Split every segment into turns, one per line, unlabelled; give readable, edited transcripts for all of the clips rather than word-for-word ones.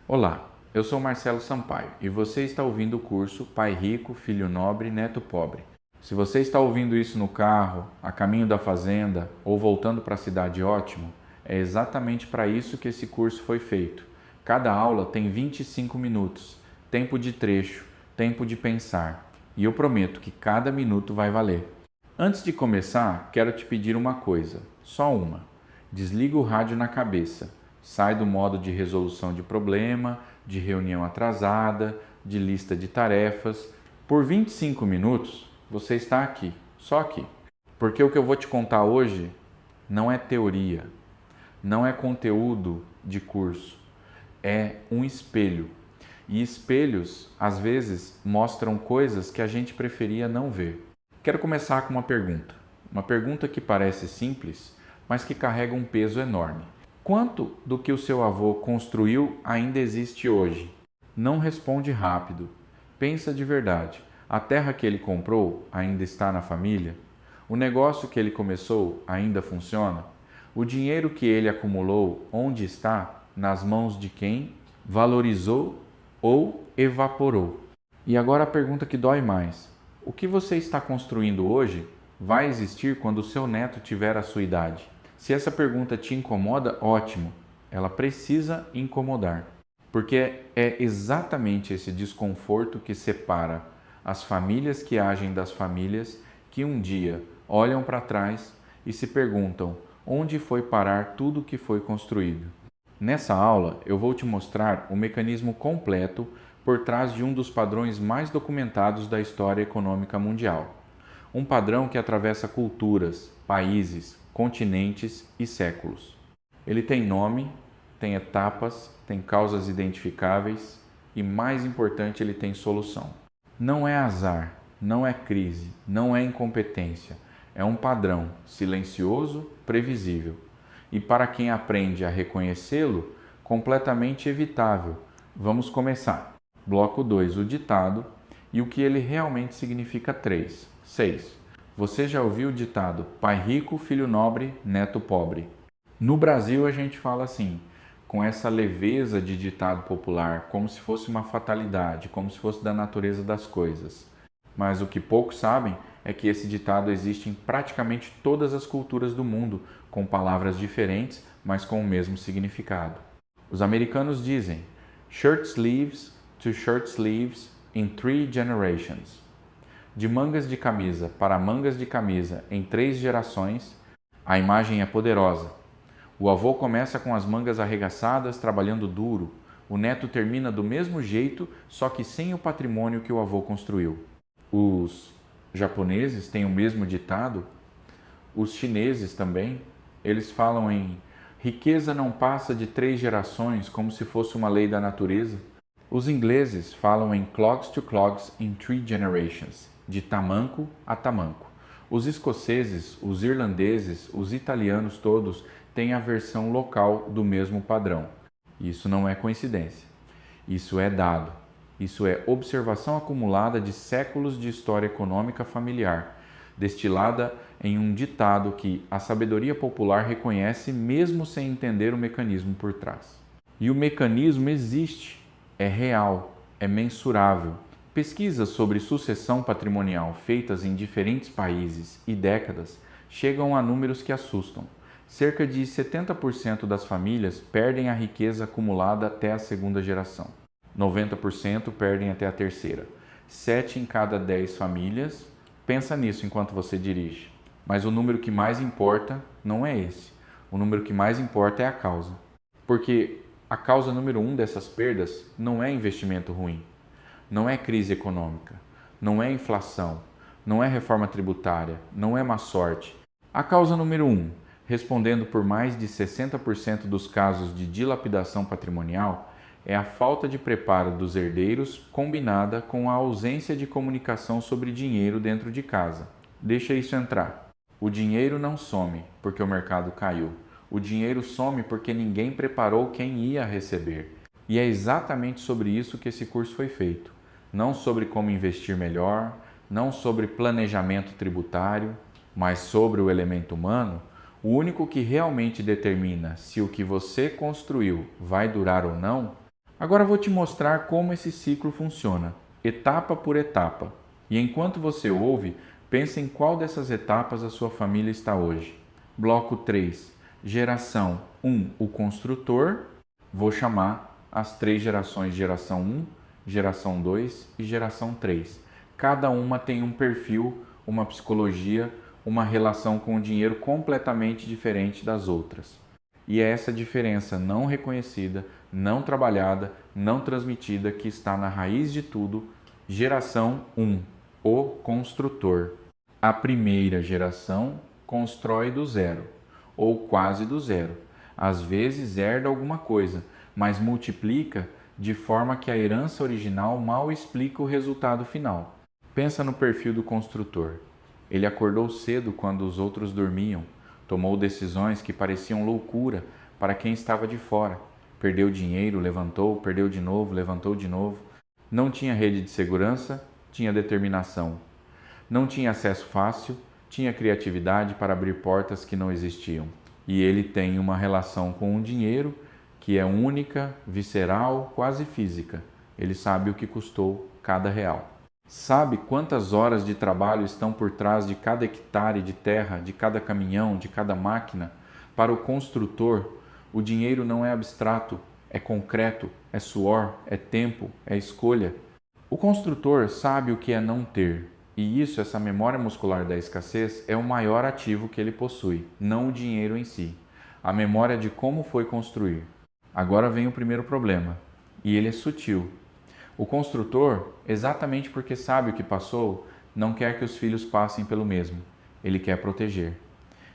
Olá, eu sou Marcelo Sampaio e você está ouvindo o curso Pai Rico, Filho Nobre, Neto Pobre. Se você está ouvindo isso no carro, a caminho da fazenda ou voltando para a cidade ótimo, é exatamente para isso que esse curso foi feito. Cada aula tem 25 minutos, tempo de trecho, tempo de pensar, e eu prometo que cada minuto vai valer. Antes de começar, quero te pedir uma coisa, só uma. Desliga o rádio na cabeça. Sai do modo de resolução de problema, de reunião atrasada, de lista de tarefas. Por 25 minutos, você está aqui, só aqui. Porque o que eu vou te contar hoje não é teoria, não é conteúdo de curso, é um espelho. E espelhos, às vezes, mostram coisas que a gente preferia não ver. Quero começar com uma pergunta que parece simples, mas que carrega um peso enorme. Quanto do que o seu avô construiu ainda existe hoje? Não responde rápido. Pensa de verdade. A terra que ele comprou ainda está na família? O negócio que ele começou ainda funciona? O dinheiro que ele acumulou, onde está? Nas mãos de quem? Valorizou ou evaporou? E agora a pergunta que dói mais. O que você está construindo hoje vai existir quando o seu neto tiver a sua idade? Se essa pergunta te incomoda, ótimo, ela precisa incomodar, porque é exatamente esse desconforto que separa as famílias que agem das famílias que um dia olham para trás e se perguntam onde foi parar tudo que foi construído. Nessa aula, eu vou te mostrar o mecanismo completo por trás de um dos padrões mais documentados da história econômica mundial. Um padrão que atravessa culturas, países, continentes e séculos. Ele tem nome, tem etapas, tem causas identificáveis e, mais importante, ele tem solução. Não é azar, não é crise, não é incompetência. É um padrão silencioso, previsível. E para quem aprende a reconhecê-lo, completamente evitável. Vamos começar. Bloco 2, o ditado e o que ele realmente significa. 3. 6. Você já ouviu o ditado pai rico, filho nobre, neto pobre? No Brasil a gente fala assim, com essa leveza de ditado popular, como se fosse uma fatalidade, como se fosse da natureza das coisas. Mas o que poucos sabem é que esse ditado existe em praticamente todas as culturas do mundo, com palavras diferentes, mas com o mesmo significado. Os americanos dizem shirt sleeves to shirt sleeves in 3 generations. De mangas de camisa para mangas de camisa em 3 gerações, a imagem é poderosa. O avô começa com as mangas arregaçadas, trabalhando duro. O neto termina do mesmo jeito, só que sem o patrimônio que o avô construiu. Os japoneses têm o mesmo ditado. Os chineses também. Eles falam em riqueza não passa de 3 gerações, como se fosse uma lei da natureza. Os ingleses falam em clogs to clogs in 3 generations, de tamanco a tamanco. Os escoceses, os irlandeses, os italianos todos têm a versão local do mesmo padrão. Isso não é coincidência. Isso é dado. Isso é observação acumulada de séculos de história econômica familiar, destilada em um ditado que a sabedoria popular reconhece mesmo sem entender o mecanismo por trás. E o mecanismo existe, é real, é mensurável. Pesquisas sobre sucessão patrimonial feitas em diferentes países e décadas chegam a números que assustam. Cerca de 70% das famílias perdem a riqueza acumulada até a segunda geração. 90% perdem até a terceira. 7 em cada 10 famílias. Pensa nisso enquanto você dirige. Mas o número que mais importa não é esse. O número que mais importa é a causa. Porque a causa número 1 dessas perdas não é investimento ruim. Não é crise econômica, não é inflação, não é reforma tributária, não é má sorte. A causa número 1, respondendo por mais de 60% dos casos de dilapidação patrimonial, é a falta de preparo dos herdeiros combinada com a ausência de comunicação sobre dinheiro dentro de casa. Deixa isso entrar. O dinheiro não some porque o mercado caiu. O dinheiro some porque ninguém preparou quem ia receber. E é exatamente sobre isso que esse curso foi feito. Não sobre como investir melhor, não sobre planejamento tributário, mas sobre o elemento humano, o único que realmente determina se o que você construiu vai durar ou não, Agora vou te mostrar como esse ciclo funciona, etapa por etapa. E enquanto você ouve, pense em qual dessas etapas a sua família está hoje. Bloco 3, geração 1, o construtor. Vou chamar as três gerações, geração 1, geração 2 e geração 3. Cada uma tem um perfil, uma psicologia, uma relação com o dinheiro completamente diferente das outras. E é essa diferença não reconhecida, não trabalhada, não transmitida que está na raiz de tudo. Geração 1, o construtor. A primeira geração constrói do zero, ou quase do zero. Às vezes herda alguma coisa, mas multiplica de forma que a herança original mal explica o resultado final. Pensa no perfil do construtor. Ele acordou cedo quando os outros dormiam, tomou decisões que pareciam loucura para quem estava de fora. Perdeu dinheiro, levantou, perdeu de novo, levantou de novo. Não tinha rede de segurança, tinha determinação. Não tinha acesso fácil, tinha criatividade para abrir portas que não existiam. E ele tem uma relação com o dinheiro que é única, visceral, quase física. Ele sabe o que custou cada real. Sabe quantas horas de trabalho estão por trás de cada hectare de terra, de cada caminhão, de cada máquina? Para o construtor, o dinheiro não é abstrato, é concreto, é suor, é tempo, é escolha. O construtor sabe o que é não ter, e isso, essa memória muscular da escassez, é o maior ativo que ele possui, não o dinheiro em si. A memória de como foi construir. Agora vem o primeiro problema, e ele é sutil. O construtor, exatamente porque sabe o que passou, não quer que os filhos passem pelo mesmo. Ele quer proteger.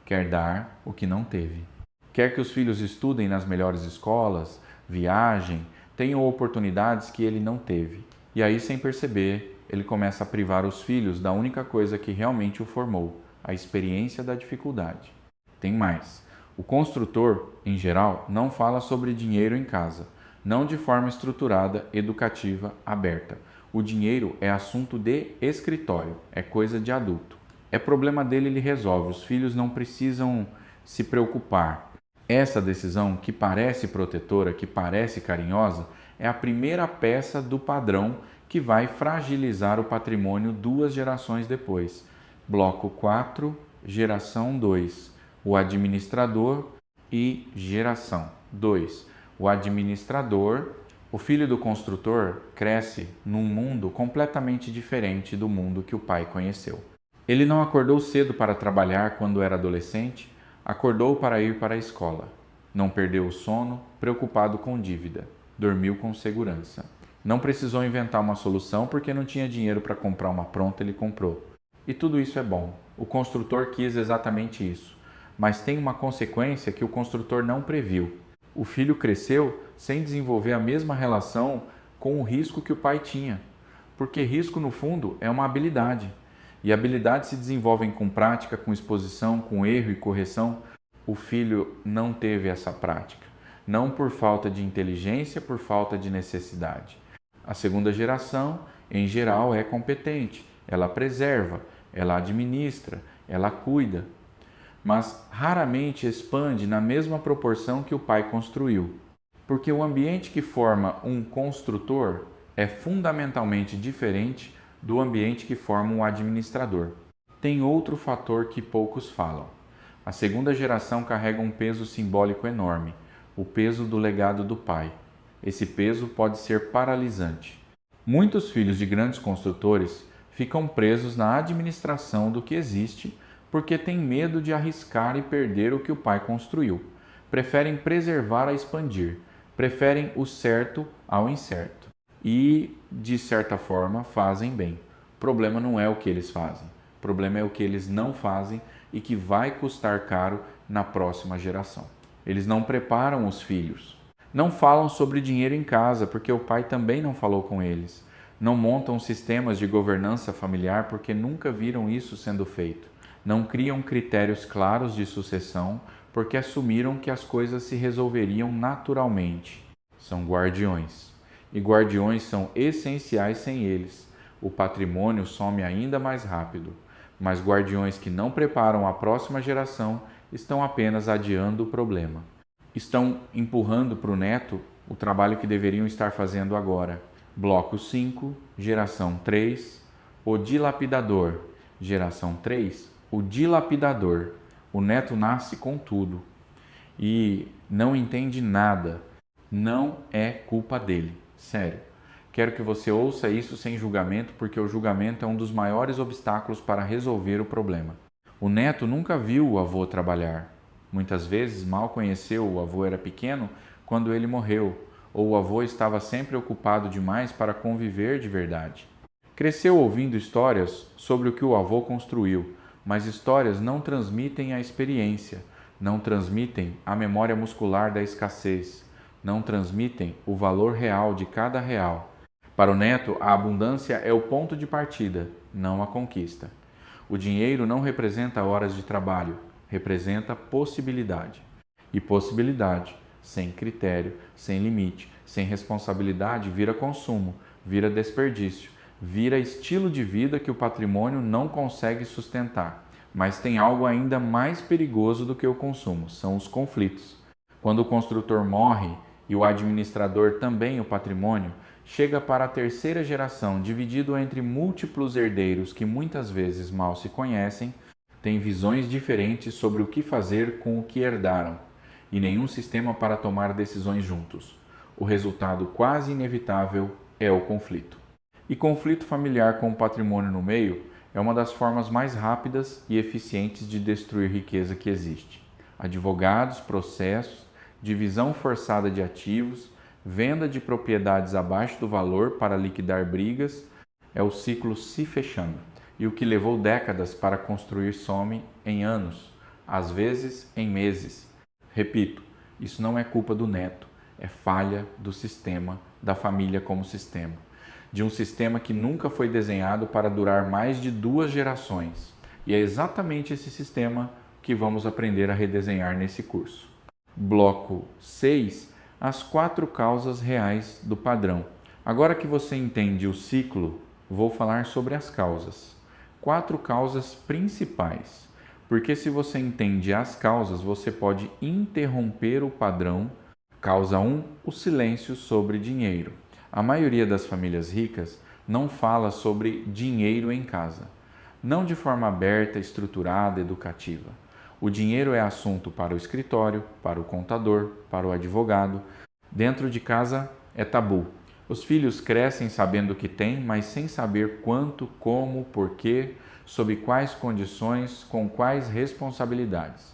Quer dar o que não teve. Quer que os filhos estudem nas melhores escolas, viajem, tenham oportunidades que ele não teve. E aí, sem perceber, ele começa a privar os filhos da única coisa que realmente o formou, a experiência da dificuldade. Tem mais. O construtor, em geral, não fala sobre dinheiro em casa, não de forma estruturada, educativa, aberta. O dinheiro é assunto de escritório, é coisa de adulto. É problema dele, ele resolve, os filhos não precisam se preocupar. Essa decisão, que parece protetora, que parece carinhosa, é a primeira peça do padrão que vai fragilizar o patrimônio 2 gerações depois. Bloco 4, geração 2, o administrador e geração 2. O administrador, o filho do construtor, cresce num mundo completamente diferente do mundo que o pai conheceu. Ele não acordou cedo para trabalhar quando era adolescente, acordou para ir para a escola. Não perdeu o sono, preocupado com dívida. Dormiu com segurança. Não precisou inventar uma solução porque não tinha dinheiro para comprar uma pronta, ele comprou. E tudo isso é bom. O construtor quis exatamente isso. Mas tem uma consequência que o construtor não previu. O filho cresceu sem desenvolver a mesma relação com o risco que o pai tinha. Porque risco, no fundo, é uma habilidade. E habilidades se desenvolvem com prática, com exposição, com erro e correção. O filho não teve essa prática. Não por falta de inteligência, por falta de necessidade. A segunda geração, em geral, é competente. Ela preserva, ela administra, ela cuida. Mas raramente expande na mesma proporção que o pai construiu. Porque o ambiente que forma um construtor é fundamentalmente diferente do ambiente que forma um administrador. Tem outro fator que poucos falam. A segunda geração carrega um peso simbólico enorme, o peso do legado do pai. Esse peso pode ser paralisante. Muitos filhos de grandes construtores ficam presos na administração do que existe porque têm medo de arriscar e perder o que o pai construiu. Preferem preservar a expandir, preferem o certo ao incerto. E, de certa forma, fazem bem. O problema não é o que eles fazem, o problema é o que eles não fazem e que vai custar caro na próxima geração. Eles não preparam os filhos. Não falam sobre dinheiro em casa, porque o pai também não falou com eles. Não montam sistemas de governança familiar, porque nunca viram isso sendo feito. Não criam critérios claros de sucessão, porque assumiram que as coisas se resolveriam naturalmente. São guardiões. E guardiões são essenciais sem eles. O patrimônio some ainda mais rápido. Mas guardiões que não preparam a próxima geração estão apenas adiando o problema. Estão empurrando para o neto o trabalho que deveriam estar fazendo agora. Bloco 5, geração 3, o dilapidador. Geração 3, o dilapidador. O neto nasce com tudo e não entende nada. Não é culpa dele, sério. Quero que você ouça isso sem julgamento, porque o julgamento é um dos maiores obstáculos para resolver o problema. O neto nunca viu o avô trabalhar. Muitas vezes mal conheceu o avô era pequeno quando ele morreu, ou o avô estava sempre ocupado demais para conviver de verdade. Cresceu ouvindo histórias sobre o que o avô construiu, mas histórias não transmitem a experiência, não transmitem a memória muscular da escassez, não transmitem o valor real de cada real. Para o neto, a abundância é o ponto de partida, não a conquista. O dinheiro não representa horas de trabalho, representa possibilidade. E possibilidade, sem critério, sem limite, sem responsabilidade, vira consumo, vira desperdício, vira estilo de vida que o patrimônio não consegue sustentar. Mas tem algo ainda mais perigoso do que o consumo, são os conflitos. Quando o construtor morre e o administrador também o patrimônio, chega para a terceira geração, dividido entre múltiplos herdeiros que muitas vezes mal se conhecem, têm visões diferentes sobre o que fazer com o que herdaram, e nenhum sistema para tomar decisões juntos. O resultado quase inevitável é o conflito. E conflito familiar com o patrimônio no meio é uma das formas mais rápidas e eficientes de destruir riqueza que existe. Advogados, processos, divisão forçada de ativos, venda de propriedades abaixo do valor para liquidar brigas, é o ciclo se fechando. E o que levou décadas para construir some em anos, às vezes em meses. Repito, isso não é culpa do neto, é falha do sistema, da família como sistema. De um sistema que nunca foi desenhado para durar mais de 2 gerações. E é exatamente esse sistema que vamos aprender a redesenhar nesse curso. Bloco 6. As 4 causas reais do padrão. Agora que você entende o ciclo, vou falar sobre as causas. 4 causas principais. Porque se você entende as causas, você pode interromper o padrão. Causa 1, o silêncio sobre dinheiro. A maioria das famílias ricas não fala sobre dinheiro em casa. Não de forma aberta, estruturada, educativa. O dinheiro é assunto para o escritório, para o contador, para o advogado. Dentro de casa é tabu. Os filhos crescem sabendo que têm, mas sem saber quanto, como, porquê, sob quais condições, com quais responsabilidades.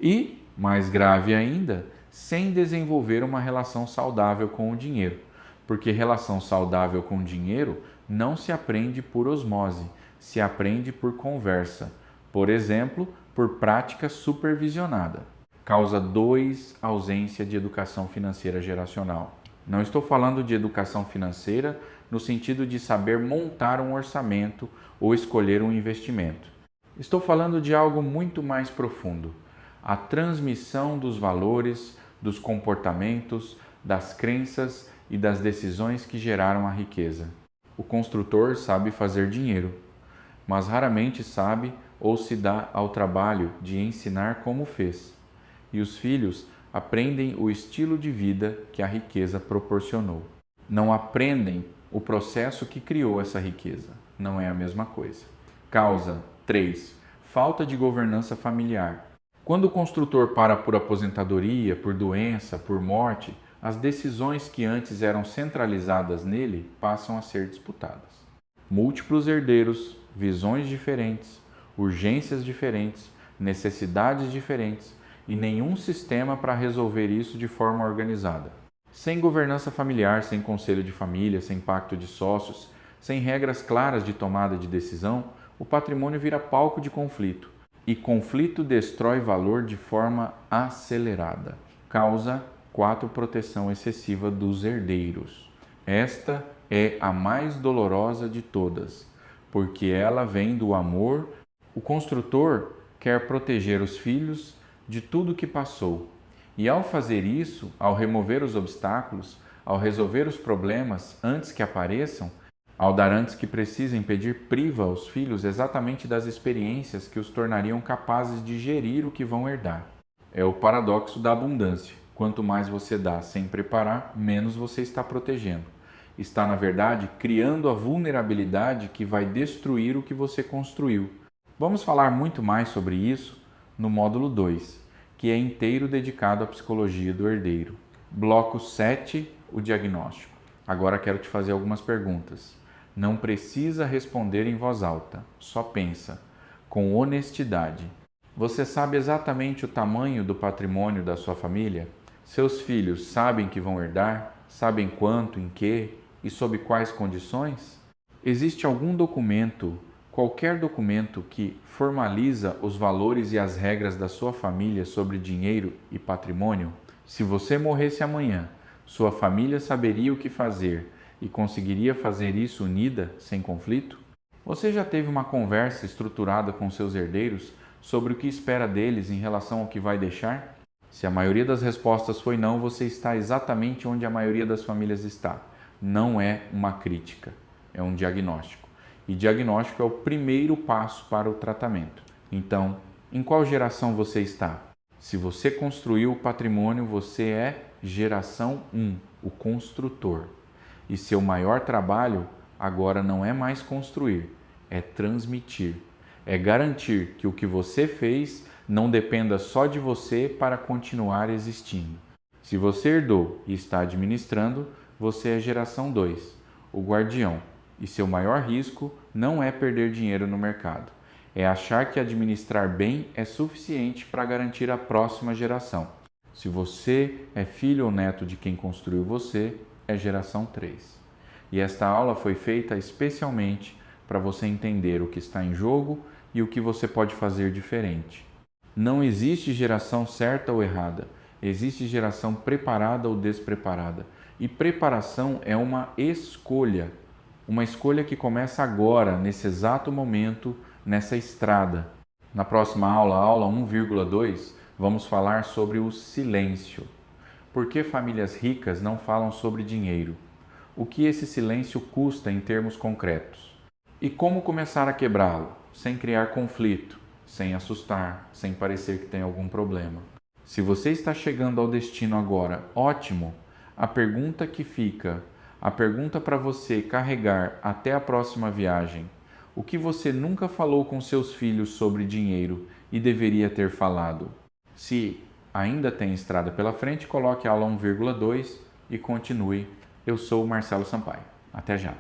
E, mais grave ainda, sem desenvolver uma relação saudável com o dinheiro. Porque relação saudável com o dinheiro não se aprende por osmose, se aprende por conversa. Por exemplo, por prática supervisionada. Causa 2, ausência de educação financeira geracional. Não estou falando de educação financeira no sentido de saber montar um orçamento ou escolher um investimento. Estou falando de algo muito mais profundo. A transmissão dos valores, dos comportamentos, das crenças e das decisões que geraram a riqueza. O construtor sabe fazer dinheiro, mas raramente sabe ou se dá ao trabalho de ensinar como fez. E os filhos aprendem o estilo de vida que a riqueza proporcionou. Não aprendem o processo que criou essa riqueza. Não é a mesma coisa. Causa 3. Falta de governança familiar. Quando o construtor para por aposentadoria, por doença, por morte, as decisões que antes eram centralizadas nele passam a ser disputadas. Múltiplos herdeiros, visões diferentes, urgências diferentes, necessidades diferentes e nenhum sistema para resolver isso de forma organizada. Sem governança familiar, sem conselho de família, sem pacto de sócios, sem regras claras de tomada de decisão, o patrimônio vira palco de conflito. E conflito destrói valor de forma acelerada. Causa 4, proteção excessiva dos herdeiros. Esta é a mais dolorosa de todas, porque ela vem do amor. O construtor quer proteger os filhos de tudo que passou. E ao fazer isso, ao remover os obstáculos, ao resolver os problemas antes que apareçam, ao dar antes que precisem pedir, priva os filhos exatamente das experiências que os tornariam capazes de gerir o que vão herdar. É o paradoxo da abundância. Quanto mais você dá sem preparar, menos você está protegendo. Está, na verdade, criando a vulnerabilidade que vai destruir o que você construiu. Vamos falar muito mais sobre isso no módulo 2, que é inteiro dedicado à psicologia do herdeiro. Bloco 7, o diagnóstico. Agora quero te fazer algumas perguntas. Não precisa responder em voz alta, só pensa, com honestidade. Você sabe exatamente o tamanho do patrimônio da sua família? Seus filhos sabem que vão herdar? Sabem quanto, em que e sob quais condições? Existe algum documento, qualquer documento que formaliza os valores e as regras da sua família sobre dinheiro e patrimônio? Se você morresse amanhã, sua família saberia o que fazer e conseguiria fazer isso unida, sem conflito? Você já teve uma conversa estruturada com seus herdeiros sobre o que espera deles em relação ao que vai deixar? Se a maioria das respostas foi não, você está exatamente onde a maioria das famílias está. Não é uma crítica, é um diagnóstico. E diagnóstico é o primeiro passo para o tratamento. Então, em qual geração você está? Se você construiu o patrimônio, você é geração 1, o construtor. E seu maior trabalho agora não é mais construir, é transmitir. É garantir que o que você fez não dependa só de você para continuar existindo. Se você herdou e está administrando, você é geração 2, o guardião. E seu maior risco não é perder dinheiro no mercado. É achar que administrar bem é suficiente para garantir a próxima geração. Se você é filho ou neto de quem construiu você, é geração 3. E esta aula foi feita especialmente para você entender o que está em jogo e o que você pode fazer diferente. Não existe geração certa ou errada, existe geração preparada ou despreparada. E preparação é uma escolha que começa agora, nesse exato momento, nessa estrada. Na próxima aula, aula 1,2, vamos falar sobre o silêncio. Por que famílias ricas não falam sobre dinheiro? O que esse silêncio custa em termos concretos? E como começar a quebrá-lo, sem criar conflito, sem assustar, sem parecer que tem algum problema? Se você está chegando ao destino agora, ótimo! A pergunta que fica, a pergunta para você carregar até a próxima viagem: o que você nunca falou com seus filhos sobre dinheiro e deveria ter falado? Se ainda tem estrada pela frente, coloque a aula 1,2 e continue. Eu sou o Marcelo Sampaio. Até já!